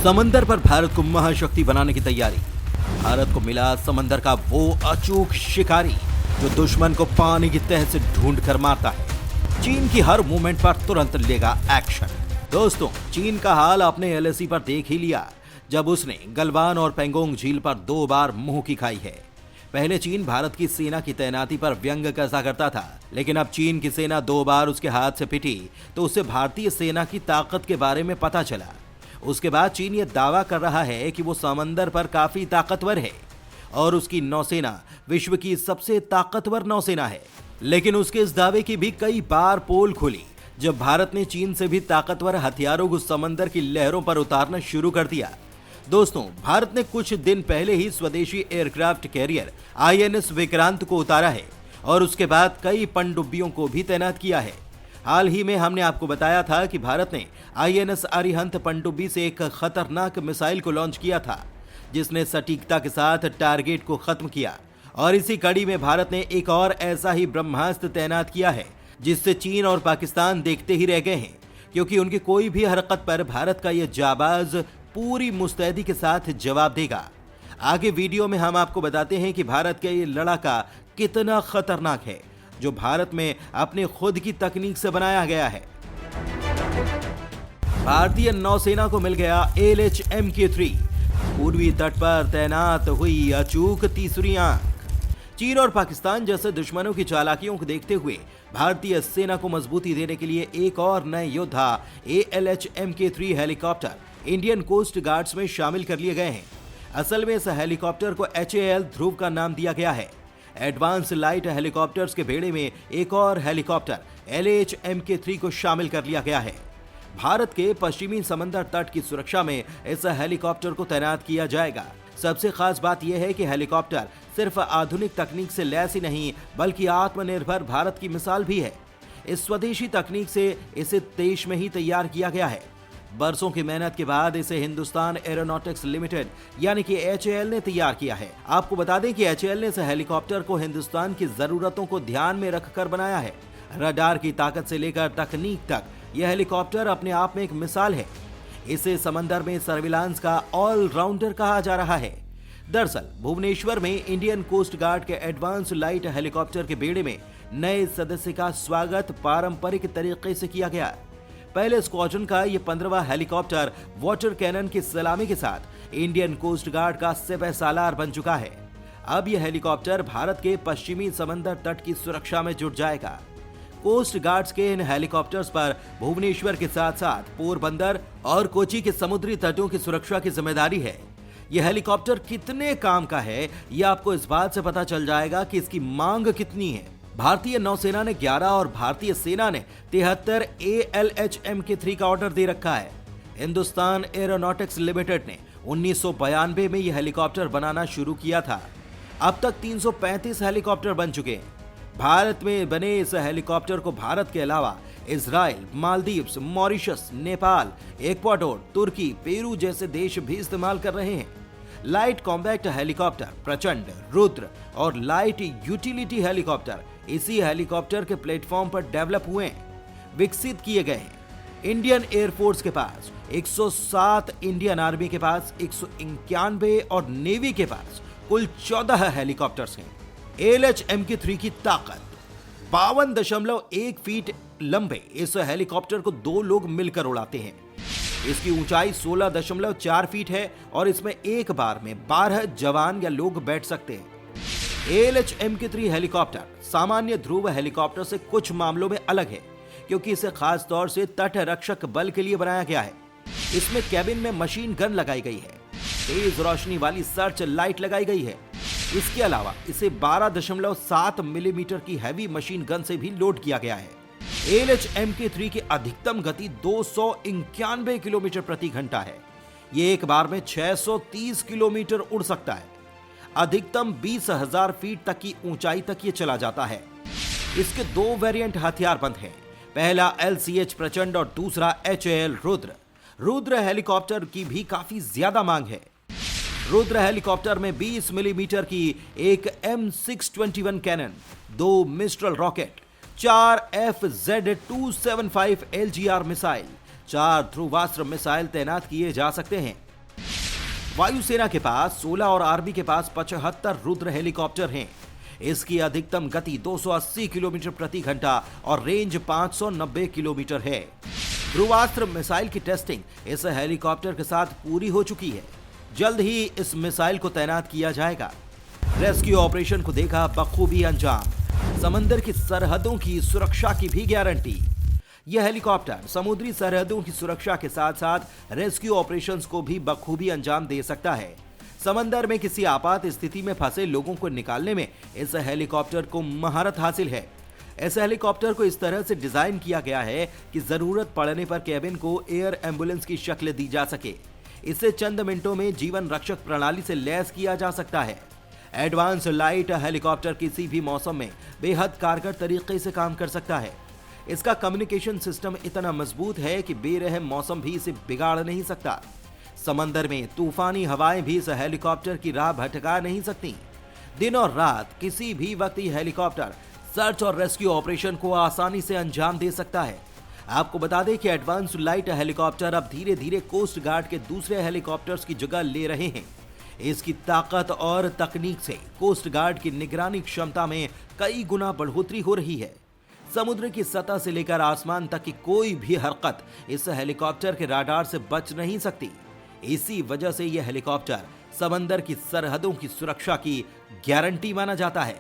समंदर पर भारत को महाशक्ति बनाने की तैयारी। भारत को मिला समंदर का वो अचूक शिकारी जो दुश्मन को पानी की तह से ढूंढ कर मारता है। चीन की हर मूवमेंट पर तुरंत लेगा एक्शन। दोस्तों, चीन का हाल आपने एलएसी पर देख ही लिया जब उसने गलवान और पेंगोंग झील पर 2 बार मुंह की खाई है। पहले चीन भारत की सेना की तैनाती पर व्यंग कसा करता था, लेकिन अब चीन की सेना 2 बार उसके हाथ से पिटी तो उसे भारतीय सेना की ताकत के बारे में पता चला। उसके बाद चीन ये दावा कर रहा है कि वो समंदर पर काफी ताकतवर है और उसकी नौसेना विश्व की सबसे ताकतवर नौसेना है। लेकिन उसके इस दावे की भी कई बार पोल खुली जब भारत ने चीन से भी ताकतवर हथियारों को समंदर की लहरों पर उतारना शुरू कर दिया। दोस्तों, भारत ने कुछ दिन पहले ही स्वदेशी एयरक्राफ्ट कैरियर आईएनएस विक्रांत को उतारा है और उसके बाद कई पनडुब्बियों को भी तैनात किया है। हाल ही में हमने आपको बताया था कि भारत ने आईएनएस अरिहंत पनडुब्बी से एक खतरनाक मिसाइल को लॉन्च किया था जिसने सटीकता के साथ टारगेट को खत्म किया। और इसी कड़ी में भारत ने एक और ऐसा ही ब्रह्मास्त्र तैनात किया है जिससे चीन और पाकिस्तान देखते ही रह गए हैं, क्योंकि उनकी कोई भी हरकत पर भारत का यह जाबाज पूरी मुस्तैदी के साथ जवाब देगा। आगे वीडियो में हम आपको बताते हैं कि भारत का ये लड़ाका कितना खतरनाक है जो भारत में अपने खुद की तकनीक से बनाया गया है। भारतीय नौसेना को मिल गया LHMK-3, पूर्वी तट पर तैनात हुई अचूक तीसरी आंख। चीन और पाकिस्तान जैसे दुश्मनों की चालाकियों को देखते हुए भारतीय सेना को मजबूती देने के लिए एक और नए योद्धा LHMK-3 helicopter Indian coast guards में शामिल कर लिए गए हैं। असल में इस हेलीकॉप्टर को HAL ध्रुव का नाम दिया गया है। एडवांस लाइट हेलीकॉप्टर्स के बेड़े में एक और हेलीकॉप्टर LHMK-3 को शामिल कर लिया गया है। भारत के पश्चिमी समंदर तट की सुरक्षा में इस हेलीकॉप्टर को तैनात किया जाएगा। सबसे खास बात यह है कि हेलीकॉप्टर सिर्फ आधुनिक तकनीक से लैस ही नहीं बल्कि आत्मनिर्भर भारत की मिसाल भी है। इस स्वदेशी तकनीक से इसे देश में ही तैयार किया गया है। बरसों की मेहनत के बाद इसे हिंदुस्तान एरोनॉटिक्स लिमिटेड यानी कि HAL ने तैयार किया है। आपको बता दें कि HAL ने इस हेलीकॉप्टर को हिंदुस्तान की जरूरतों को ध्यान में रखकर बनाया है। रडार की ताकत से लेकर तकनीक तक यह हेलीकॉप्टर अपने आप में एक मिसाल है। इसे समंदर में सर्विलांस का ऑलराउंडर कहा जा रहा है। दरअसल भुवनेश्वर में इंडियन कोस्ट गार्ड के एडवांस लाइट हेलीकॉप्टर के बेड़े में नए सदस्य का स्वागत पारंपरिक तरीके से किया गया। पहले स्क्वाड्रन का ये 15वां हेलीकॉप्टर वाटर कैनन की सलामी के साथ इंडियन कोस्ट गार्ड का सिपह सालार बन चुका है। अब यह हेलीकॉप्टर भारत के पश्चिमी समंदर तट की सुरक्षा में जुट जाएगा। कोस्ट गार्ड्स के इन हेलीकॉप्टर्स पर भुवनेश्वर के साथ साथ पोरबंदर और कोची के समुद्री तटों की सुरक्षा की जिम्मेदारी है। यह हेलीकॉप्टर कितने काम का है यह आपको इस बात से पता चल जाएगा कि इसकी मांग कितनी है। भारतीय नौसेना ने 11 और भारतीय सेना ने 73 LHMK-3 का ऑर्डर दे रखा है। हिंदुस्तान एरोनॉटिक्स लिमिटेड ने 1992 में यह हेलीकॉप्टर बनाना शुरू किया था। अब तक 335 हेलीकॉप्टर बन चुके हैं। भारत में बने इस हेलीकॉप्टर को भारत के अलावा Israel, Maldives, Mauritius, Nepal, Ecuador, तुर्की, पेरू जैसे देश भी इस्तेमाल कर रहे हैं। लाइट कॉम्बैक्ट हेलीकॉप्टर प्रचंड, रुद्र और लाइट यूटिलिटी हेलीकॉप्टर इसी हेलीकॉप्टर के प्लेटफॉर्म पर डेवलप हुए हैं, विकसित किए गए हैं। इंडियन एयरफोर्स के पास 107, इंडियन आर्मी के पास 191 और नेवी के पास कुल 14 हेलीकॉप्टर्स हैं। LHMK-3 की ताकत 52.1 फीट लंबे इस हेलीकॉप्टर को 2 लोग मिलकर उड़ाते हैं। इसकी ऊंचाई 16.4 फीट है और इसमें एक बार में 12 जवान या लोग बैठ सकते हैं। LHMK-3 हेलीकॉप्टर सामान्य ध्रुव हेलीकॉप्टर से कुछ मामलों में अलग है, क्योंकि इसे खास तौर से तट रक्षक बल के लिए बनाया गया है। इसमें कैबिन में मशीन गन लगाई गई है, तेज रोशनी वाली सर्च लाइट लगाई गई है। इसके अलावा इसे 12.7 मिलीमीटर की हैवी मशीन गन से भी लोड किया गया है। LHMK-3 की अधिकतम गति 291 किलोमीटर प्रति घंटा है। ये एक बार में 630 किलोमीटर उड़ सकता है। अधिकतम 20,000 फीट तक की ऊंचाई तक ये चला जाता है। इसके 2 वेरिएंट हथियारबंद हैं। पहला LCH प्रचंड और दूसरा HAL रुद्र। रुद्र हेलीकॉप्टर की भी काफी ज्यादा मांग है। रुद्र हेलीकॉप्टर में 20 मिलीमीटर की एक M621 cannon, 2 Mistral rocket, 4 FZ275 LGR missile, 4 Dhruvastra missile तैनात किए जा सकते हैं। वायुसेना के पास 16 और आर्मी के पास 75 रुद्र हेलीकॉप्टर हैं। इसकी अधिकतम गति 280 किलोमीटर प्रति घंटा और रेंज 590 किलोमीटर है। ध्रुवास्त्र मिसाइल की टेस्टिंग इस हेलीकॉप्टर के साथ पूरी हो चुकी है। जल्द ही इस मिसाइल को तैनात किया जाएगा। रेस्क्यू ऑपरेशन को देखा बखूबी अंजाम, समंदर की सरहदों की सुरक्षा की भी गारंटी। यह हेलीकॉप्टर समुद्री सरहदों की सुरक्षा के साथ साथ रेस्क्यू ऑपरेशंस को भी बखूबी अंजाम दे सकता है। समंदर में किसी आपात स्थिति में फंसे लोगों को निकालने में इस हेलीकॉप्टर को महारत हासिल है। इस हेलीकॉप्टर को इस तरह से डिजाइन किया गया है कि जरूरत पड़ने पर केबिन को एयर एम्बुलेंस की शक्ल दी जा सके। इसे चंद मिनटों में जीवन रक्षक प्रणाली से लैस किया जा सकता है। एडवांस लाइट हेलीकॉप्टर किसी भी मौसम में बेहद कारगर तरीके से काम कर सकता है। इसका कम्युनिकेशन सिस्टम इतना मजबूत है कि बेरहम मौसम भी इसे बिगाड़ नहीं सकता। समंदर में तूफानी हवाएं भी इस हेलीकॉप्टर की राह भटका नहीं सकती। दिन और रात किसी भी वक्त ये हेलीकॉप्टर सर्च और रेस्क्यू ऑपरेशन को आसानी से अंजाम दे सकता है। आपको बता दें कि एडवांस लाइट हेलीकॉप्टर अब धीरे धीरे कोस्ट गार्ड के दूसरे हेलीकॉप्टर्स की जगह ले रहे हैं। इसकी ताकत और तकनीक से कोस्ट गार्ड की निगरानी क्षमता में कई गुना बढ़ोतरी हो रही है। समुद्र की सतह से लेकर आसमान तक की कोई भी हरकत इस हेलीकॉप्टर के राडार से बच नहीं सकती। इसी वजह से यह हेलीकॉप्टर समंदर की सरहदों की सुरक्षा की गारंटी माना जाता है।